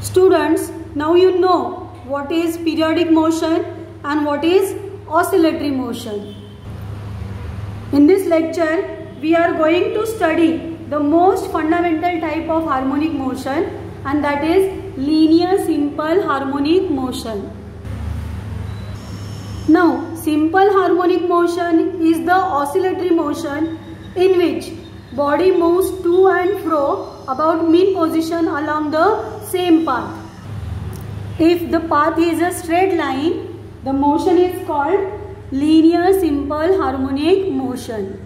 Students, now you know what is periodic motion and what is oscillatory motion. In this lecture, we are going to study the most fundamental type of harmonic motion, and that is linear simple harmonic motion. Now, simple harmonic motion is the oscillatory motion in which body moves to and fro about mean position along the same path. If the path is a straight line, the motion is called linear simple harmonic motion.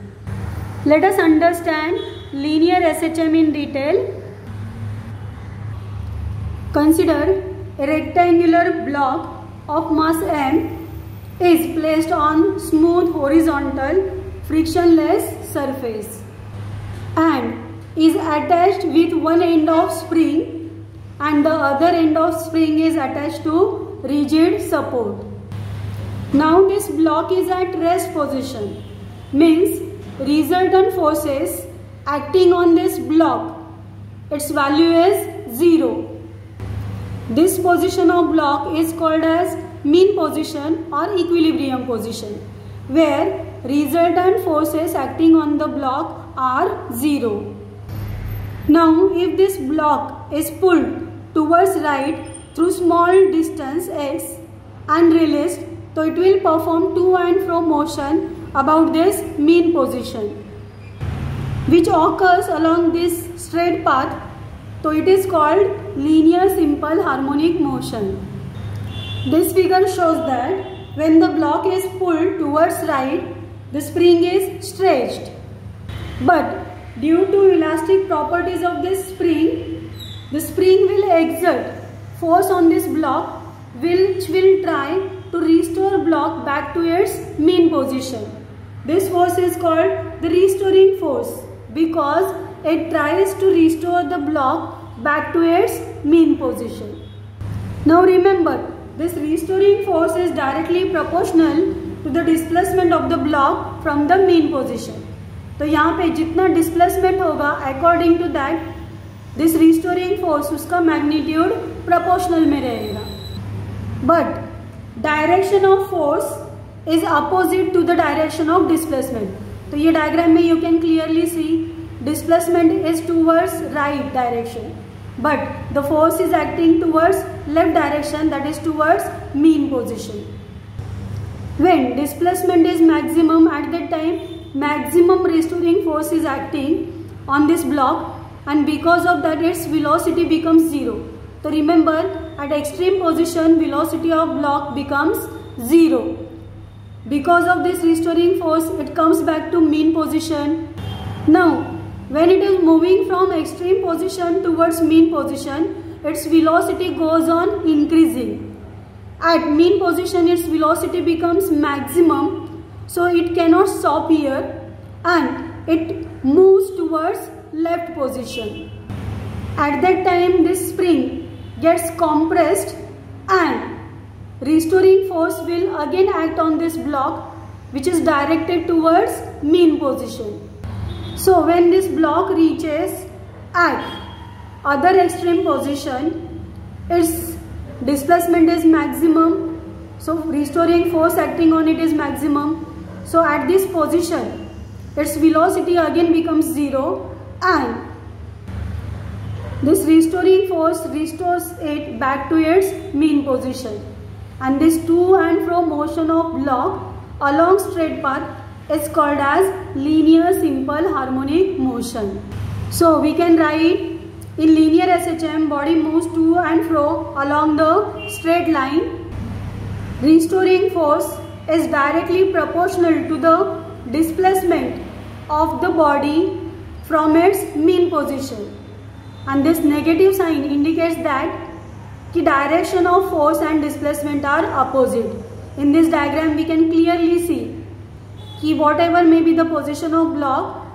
Let us understand linear SHM in detail. Consider a rectangular block of mass m is placed on smooth horizontal frictionless surface and is attached with one end of spring and the other end of spring is attached to rigid support. Now this block is at rest position, means resultant forces acting on this block, its value is 0. This position of block is called as mean position or equilibrium position, where resultant forces acting on the block are 0. Now if this block is pulled towards right through small distance x and released, so it will perform to and fro motion about this mean position, which occurs along this straight path. So it is called linear simple harmonic motion. This figure shows that when the block is pulled towards right, the spring is stretched. But due to elastic properties of this spring, the spring will exert force on this block, which will try to restore block back to its mean position. This force is called the restoring force because it tries to restore the block back to its mean position. Now remember, this restoring force is directly proportional to the displacement of the block from the mean position. तो यहाँ पे जितना displacement होगा, according to that, this restoring force उसका magnitude proportional में रहेगा. But direction of force is opposite to the direction of displacement. तो ये diagram में you can clearly see displacement is towards right direction, but the force is acting towards left direction, that is towards mean position. When displacement is maximum, at that time maximum restoring force is acting on this block, and because of that its velocity becomes 0. So remember, at extreme position velocity of block becomes 0. Because of this restoring force it comes back to mean position. Now when it is moving from extreme position towards mean position, its velocity goes on increasing. At mean position its velocity becomes maximum, so it cannot stop here and it moves towards left position. At that time this spring gets compressed and restoring force will again act on this block, which is directed towards mean position. So when this block reaches at other extreme position, its displacement is maximum, so restoring force acting on it is maximum. So at this position its velocity again becomes 0 and this restoring force restores it back to its mean position, and this to and fro motion of block along straight path is called as linear simple harmonic motion. So we can write, in linear SHM body moves to and fro along the straight line. Restoring force is directly proportional to the displacement of the body from its mean position, and this negative sign indicates that the direction of force and displacement are opposite. In this diagram we can clearly see कि whatever may be the position of block,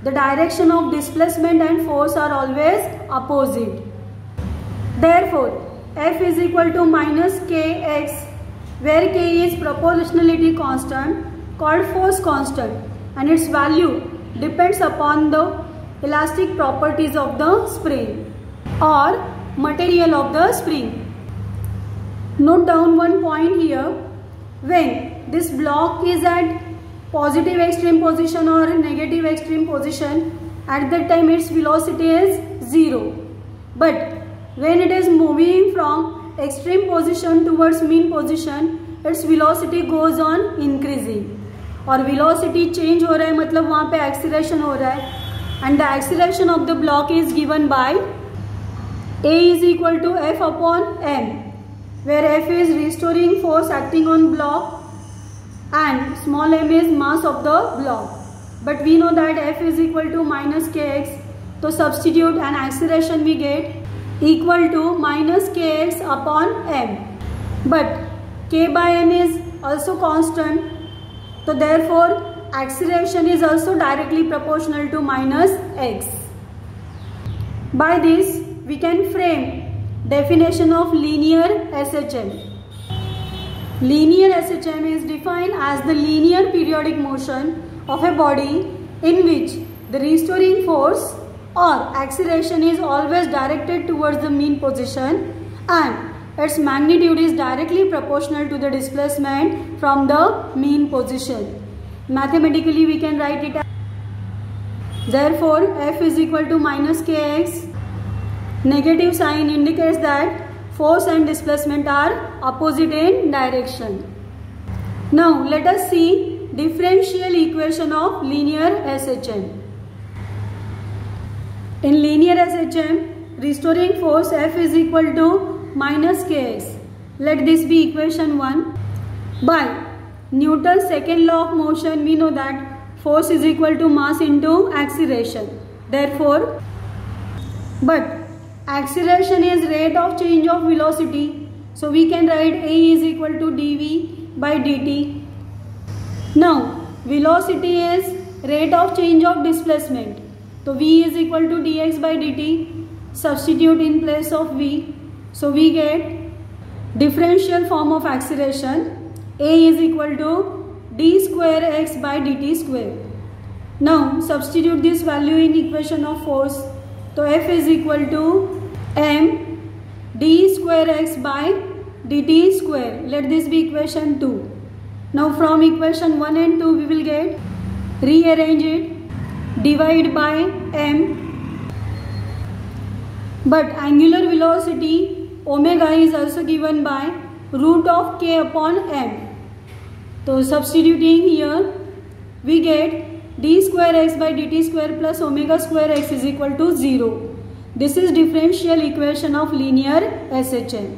the direction of displacement and force are always opposite. Therefore F is equal to minus kx, where k is proportionality constant called force constant, and its value depends upon the elastic properties of the spring. Or material of the spring. Note down one point here. When this block is at positive extreme position or negative extreme position, at that time its velocity is 0. But when it is moving from extreme position towards mean position, its velocity goes on increasing. और velocity change हो रहा है मतलब वहाँ पे acceleration हो रहा है. And the acceleration of the block is given by A is equal to F upon M, where F is restoring force acting on block and small m is mass of the block. But we know that F is equal to minus kx. So substitute and acceleration we get equal to minus kx upon m. But k by m is also constant. So therefore acceleration is also directly proportional to minus x. By this we can frame definition of linear SHM. Linear SHM is defined as the linear periodic motion of a body in which the restoring force or acceleration is always directed towards the mean position and its magnitude is directly proportional to the displacement from the mean position. Mathematically we can write it as, therefore F is equal to minus kx. Negative sign indicates that force and displacement are opposite in direction. Now let us see differential equation of linear SHM. In linear SHM, restoring force F is equal to minus kx. Let this be equation 1. By Newton's second law of motion, we know that force is equal to mass into acceleration. Therefore, but acceleration is rate of change of velocity. So we can write A is equal to dv by dt. Now velocity is rate of change of displacement. So v is equal to dx by dt. Substitute in place of v. So we get differential form of acceleration. A is equal to d square x by dt square. Now substitute this value in equation of force. So F is equal to m d square x by dt square. Let this be equation 2. Now from equation 1 and 2 we will get, rearrange it, divide by m. But angular velocity omega is also given by root of k upon m. So substituting here we get d square x by dt square plus omega square x is equal to 0. This is differential equation of linear SHM.